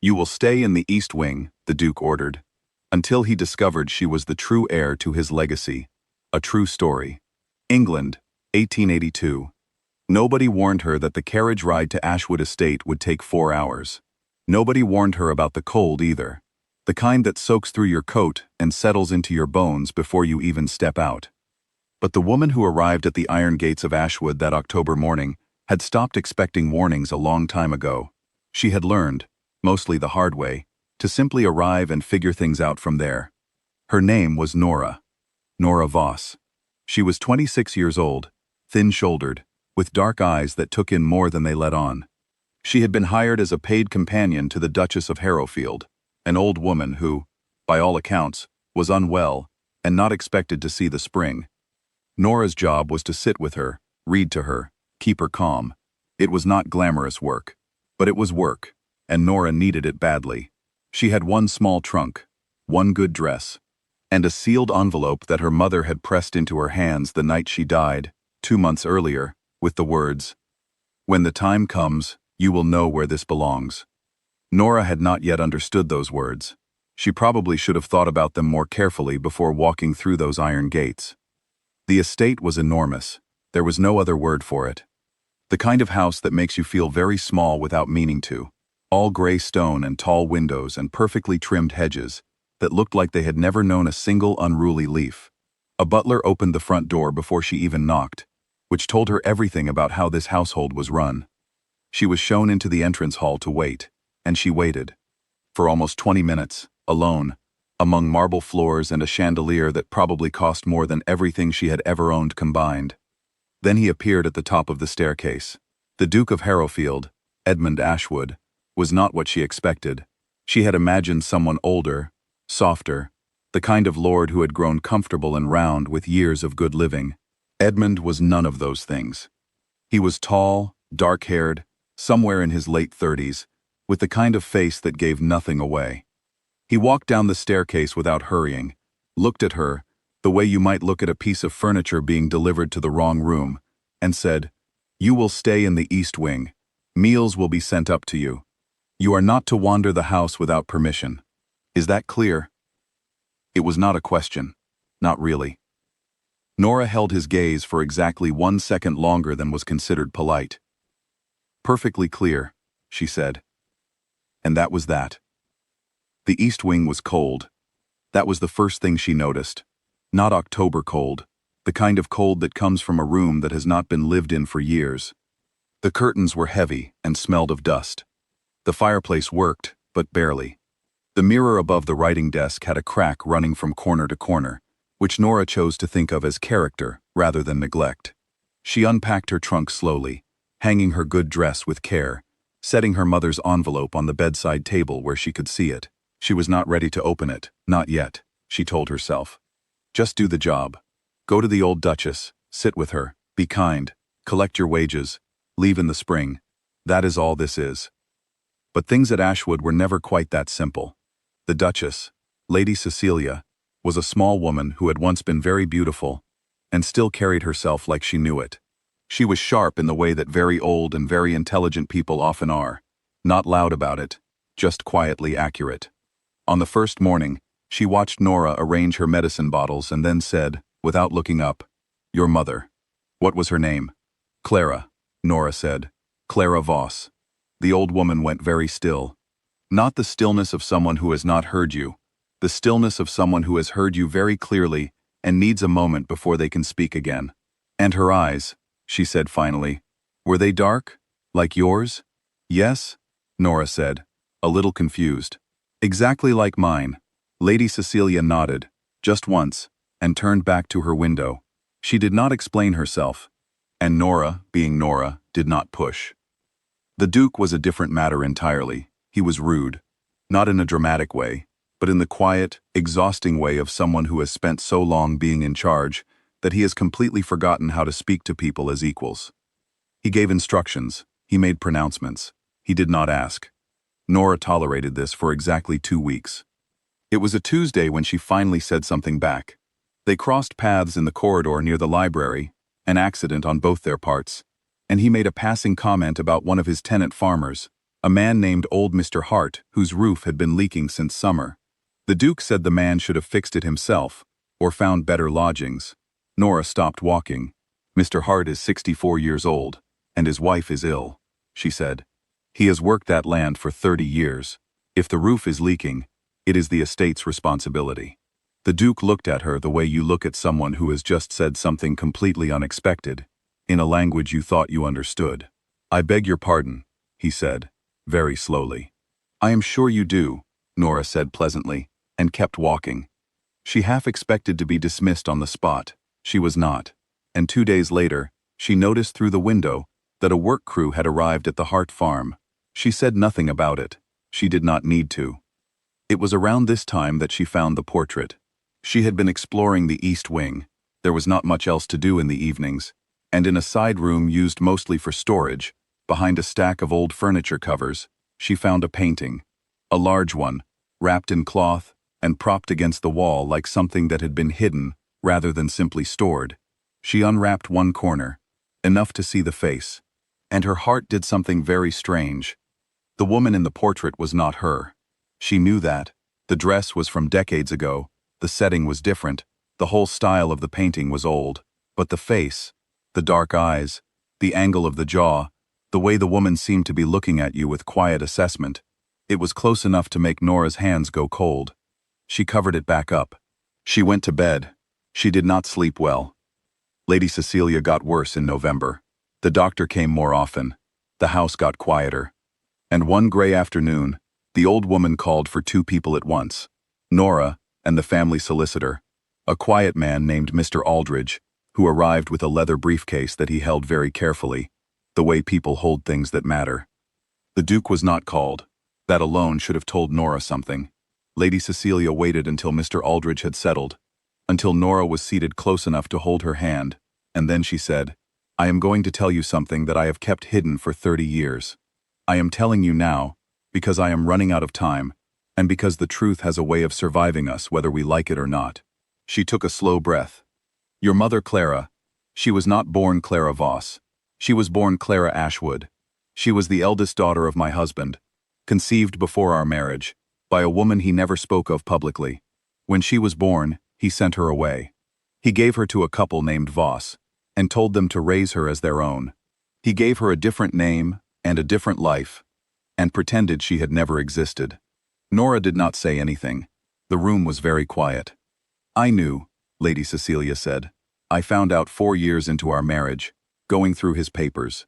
"You will stay in the East Wing," the Duke ordered, until he discovered she was the true heir to his legacy. A true story. England, 1882. Nobody warned her that the carriage ride to Ashwood Estate would take 4 hours. Nobody warned her about the cold either. The kind that soaks through your coat and settles into your bones before you even step out. But the woman who arrived at the iron gates of Ashwood that October morning had stopped expecting warnings a long time ago. She had learned, mostly the hard way, to simply arrive and figure things out from there. Her name was Nora Voss. She was 26 years old, thin-shouldered, with dark eyes that took in more than they let on. She had been hired as a paid companion to the Duchess of Harrowfield, an old woman who, by all accounts, was unwell and not expected to see the spring. Nora's job was to sit with her, read to her, keep her calm. It was not glamorous work, but it was work, and Nora needed it badly. She had one small trunk, one good dress, and a sealed envelope that her mother had pressed into her hands the night she died, 2 months earlier, with the words, "When the time comes, you will know where this belongs." Nora had not yet understood those words. She probably should have thought about them more carefully before walking through those iron gates. The estate was enormous. There was no other word for it. The kind of house that makes you feel very small without meaning to. All gray stone and tall windows and perfectly trimmed hedges that looked like they had never known a single unruly leaf. A butler opened the front door before she even knocked, which told her everything about how this household was run. She was shown into the entrance hall to wait, and she waited. For almost 20 minutes, alone, among marble floors and a chandelier that probably cost more than everything she had ever owned combined. Then he appeared at the top of the staircase. The Duke of Harrowfield, Edmund Ashwood, was not what she expected. She had imagined someone older, softer, the kind of lord who had grown comfortable and round with years of good living. Edmund was none of those things. He was tall, dark-haired, somewhere in his late 30s, with the kind of face that gave nothing away. He walked down the staircase without hurrying, looked at her, the way you might look at a piece of furniture being delivered to the wrong room, and said, "You will stay in the East Wing. Meals will be sent up to you. You are not to wander the house without permission. Is that clear?" It was not a question. Not really. Nora held his gaze for exactly 1 second longer than was considered polite. "Perfectly clear," she said. And that was that. The East Wing was cold. That was the first thing she noticed. Not October cold, the kind of cold that comes from a room that has not been lived in for years. The curtains were heavy and smelled of dust. The fireplace worked, but barely. The mirror above the writing desk had a crack running from corner to corner, which Nora chose to think of as character rather than neglect. She unpacked her trunk slowly, hanging her good dress with care, setting her mother's envelope on the bedside table where she could see it. She was not ready to open it, not yet, she told herself. Just do the job. Go to the old Duchess, sit with her, be kind, collect your wages, leave in the spring. That is all this is. But things at Ashwood were never quite that simple. The Duchess, Lady Cecilia, was a small woman who had once been very beautiful, and still carried herself like she knew it. She was sharp in the way that very old and very intelligent people often are, not loud about it, just quietly accurate. On the first morning, she watched Nora arrange her medicine bottles and then said, without looking up, "Your mother." What was her name? "Clara," Nora said. "Clara Voss." The old woman went very still. Not the stillness of someone who has not heard you, the stillness of someone who has heard you very clearly and needs a moment before they can speak again. "And her eyes," she said finally. "Were they dark? Like yours?" "Yes," Nora said, a little confused. "Exactly like mine." Lady Cecilia nodded, just once, and turned back to her window. She did not explain herself, and Nora, being Nora, did not push. The Duke was a different matter entirely. He was rude, not in a dramatic way, but in the quiet, exhausting way of someone who has spent so long being in charge that he has completely forgotten how to speak to people as equals. He gave instructions, he made pronouncements, he did not ask. Nora tolerated this for exactly 2 weeks. It was a Tuesday when she finally said something back. They crossed paths in the corridor near the library, an accident on both their parts, and he made a passing comment about one of his tenant farmers, A man named old Mr. Hart, whose roof had been leaking since summer. The Duke said the man should have fixed it himself, or found better lodgings. Nora stopped walking. Mr. Hart is 64 years old, and his wife is ill, she said. He has worked that land for 30 years. If the roof is leaking, it is the estate's responsibility. The Duke looked at her the way you look at someone who has just said something completely unexpected, in a language you thought you understood. "I beg your pardon," he said, very slowly. "I am sure you do," Nora said pleasantly, and kept walking. She half expected to be dismissed on the spot. She was not. And 2 days later, she noticed through the window that a work crew had arrived at the Hart farm. She said nothing about it. She did not need to. It was around this time that she found the portrait. She had been exploring the East Wing. There was not much else to do in the evenings, and in a side room used mostly for storage, behind a stack of old furniture covers, she found a painting. A large one, wrapped in cloth and propped against the wall like something that had been hidden rather than simply stored. She unwrapped one corner, enough to see the face, and her heart did something very strange. The woman in the portrait was not her. She knew that. The dress was from decades ago, the setting was different, the whole style of the painting was old, but the face, the dark eyes, the angle of the jaw, the way the woman seemed to be looking at you with quiet assessment, it was close enough to make Nora's hands go cold. She covered it back up. She went to bed. She did not sleep well. Lady Cecilia got worse in November. The doctor came more often. The house got quieter. And one gray afternoon, the old woman called for 2 people at once, Nora and the family solicitor, a quiet man named Mr. Aldridge, who arrived with a leather briefcase that he held very carefully, the way people hold things that matter. The Duke was not called. That alone should have told Nora something. Lady Cecilia waited until Mr. Aldridge had settled, until Nora was seated close enough to hold her hand, and then she said, "I am going to tell you something that I have kept hidden for 30 years. I am telling you now, because I am running out of time, and because the truth has a way of surviving us whether we like it or not." She took a slow breath. "Your mother Clara, she was not born Clara Voss. She was born Clara Ashwood. She was the eldest daughter of my husband, conceived before our marriage, by a woman he never spoke of publicly. When she was born, he sent her away. He gave her to a couple named Voss, and told them to raise her as their own. He gave her a different name and a different life, and pretended she had never existed." Nora did not say anything. The room was very quiet. "I knew," Lady Cecilia said. "I found out 4 years into our marriage, going through his papers.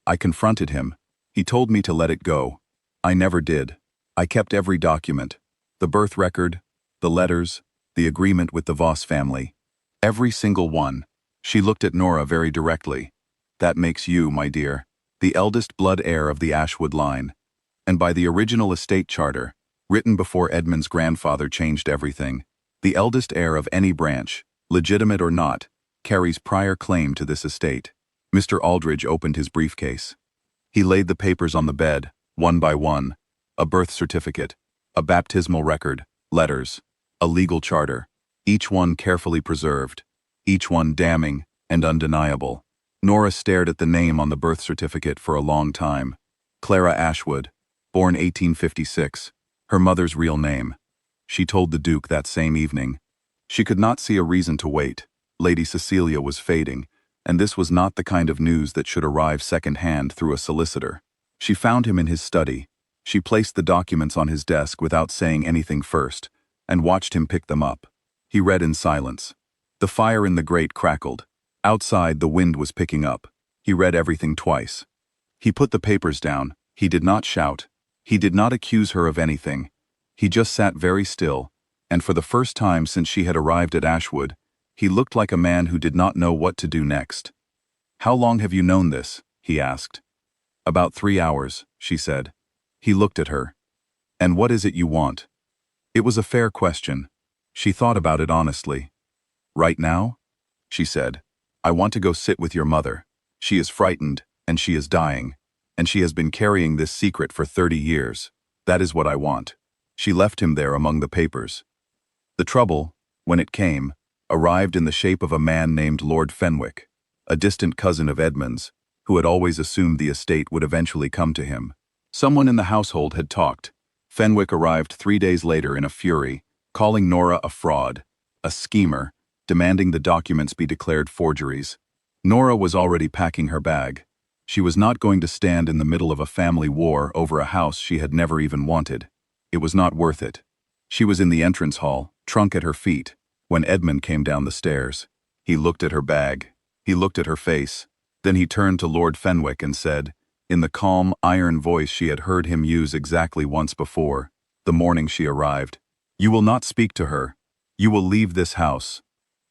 I confronted him. He told me to let it go. I never did. I kept every document, the birth record, the letters, the agreement with the Voss family. Every single one." She looked at Nora very directly. "That makes you, my dear, the eldest blood heir of the Ashwood line. And by the original estate charter, written before Edmund's grandfather changed everything, the eldest heir of any branch, legitimate or not, carries prior claim to this estate." Mr. Aldridge opened his briefcase. He laid the papers on the bed, one by one, a birth certificate, a baptismal record, letters, a legal charter, each one carefully preserved, each one damning and undeniable. Nora stared at the name on the birth certificate for a long time. Clara Ashwood, born 1856, her mother's real name. She told the Duke that same evening. She could not see a reason to wait. Lady Cecilia was fading, and this was not the kind of news that should arrive second-hand through a solicitor. She found him in his study. She placed the documents on his desk without saying anything first, and watched him pick them up. He read in silence. The fire in the grate crackled. Outside, the wind was picking up. He read everything twice. He put the papers down. He did not shout. He did not accuse her of anything. He just sat very still, and for the first time since she had arrived at Ashwood, he looked like a man who did not know what to do next. "How long have you known this?" he asked. "About 3 hours," she said. He looked at her. "And what is it you want?" It was a fair question. She thought about it honestly. "Right now?" she said. "I want to go sit with your mother. She is frightened, and she is dying, and she has been carrying this secret for 30 years. That is what I want." She left him there among the papers. The trouble, when it came, arrived in the shape of a man named Lord Fenwick, a distant cousin of Edmund's, who had always assumed the estate would eventually come to him. Someone in the household had talked. Fenwick arrived 3 days later in a fury, calling Nora a fraud, a schemer, demanding the documents be declared forgeries. Nora was already packing her bag. She was not going to stand in the middle of a family war over a house she had never even wanted. It was not worth it. She was in the entrance hall, trunk at her feet, when Edmund came down the stairs. He looked at her bag. He looked at her face. Then he turned to Lord Fenwick and said, in the calm, iron voice she had heard him use exactly once before, the morning she arrived, "You will not speak to her. You will leave this house.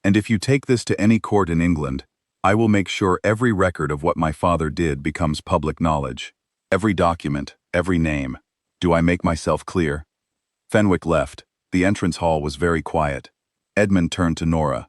And if you take this to any court in England, I will make sure every record of what my father did becomes public knowledge. Every document, every name. Do I make myself clear?" Fenwick left. The entrance hall was very quiet. Edmund turned to Nora.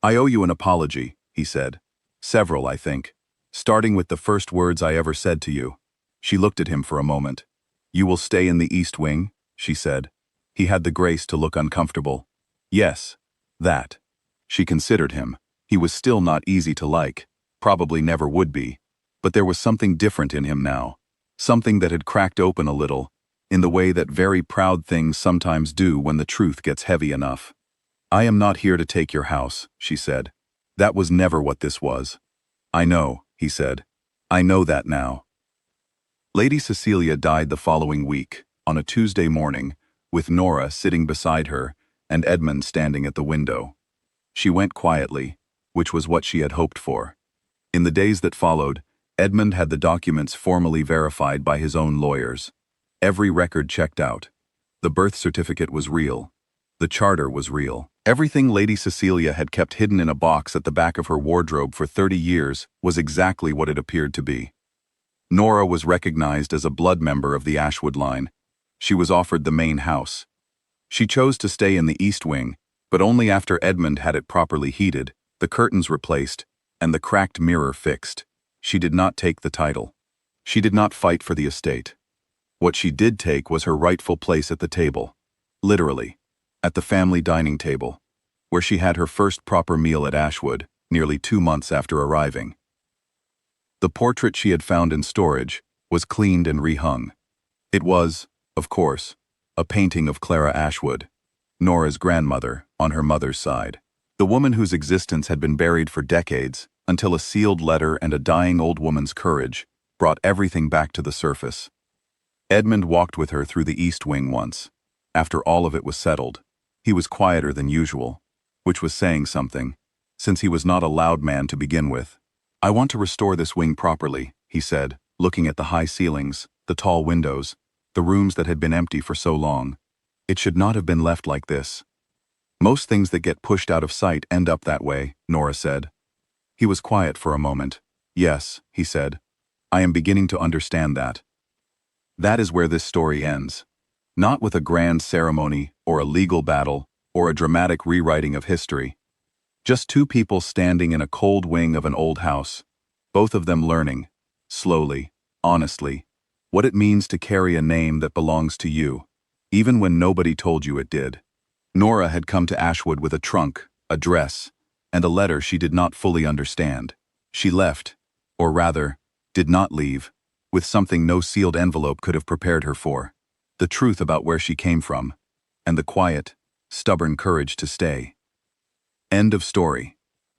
"I owe you an apology," he said. "Several, I think. Starting with the first words I ever said to you." She looked at him for a moment. "You will stay in the East Wing?" she said. He had the grace to look uncomfortable. "Yes, that." She considered him. He was still not easy to like, probably never would be, but there was something different in him now, something that had cracked open a little, in the way that very proud things sometimes do when the truth gets heavy enough. "I am not here to take your house," she said. "That was never what this was." "I know," he said. "I know that now." Lady Cecilia died the following week, on a Tuesday morning, with Nora sitting beside her and Edmund standing at the window. She went quietly, which was what she had hoped for. In the days that followed, Edmund had the documents formally verified by his own lawyers. Every record checked out. The birth certificate was real. The charter was real. Everything Lady Cecilia had kept hidden in a box at the back of her wardrobe for 30 years was exactly what it appeared to be. Nora was recognized as a blood member of the Ashwood line. She was offered the main house. She chose to stay in the East Wing, but only after Edmund had it properly heated, the curtains replaced, and the cracked mirror fixed. She did not take the title. She did not fight for the estate. What she did take was her rightful place at the table. Literally. At the family dining table, where she had her first proper meal at Ashwood, nearly 2 months after arriving. The portrait she had found in storage was cleaned and rehung. It was, of course, a painting of Clara Ashwood, Nora's grandmother on her mother's side, the woman whose existence had been buried for decades until a sealed letter and a dying old woman's courage brought everything back to the surface. Edmund walked with her through the East Wing once. After all of it was settled, he was quieter than usual, which was saying something, since he was not a loud man to begin with. "I want to restore this wing properly," he said, looking at the high ceilings, the tall windows, the rooms that had been empty for so long. "It should not have been left like this." "Most things that get pushed out of sight end up that way," Nora said. He was quiet for a moment. "Yes," he said. "I am beginning to understand that." That is where this story ends. Not with a grand ceremony, or a legal battle, or a dramatic rewriting of history. Just two people standing in a cold wing of an old house, both of them learning, slowly, honestly, what it means to carry a name that belongs to you, even when nobody told you it did. Nora had come to Ashwood with a trunk, a dress, and a letter she did not fully understand. She left, or rather, did not leave, with something no sealed envelope could have prepared her for. The truth about where she came from, and the quiet, stubborn courage to stay. End of story.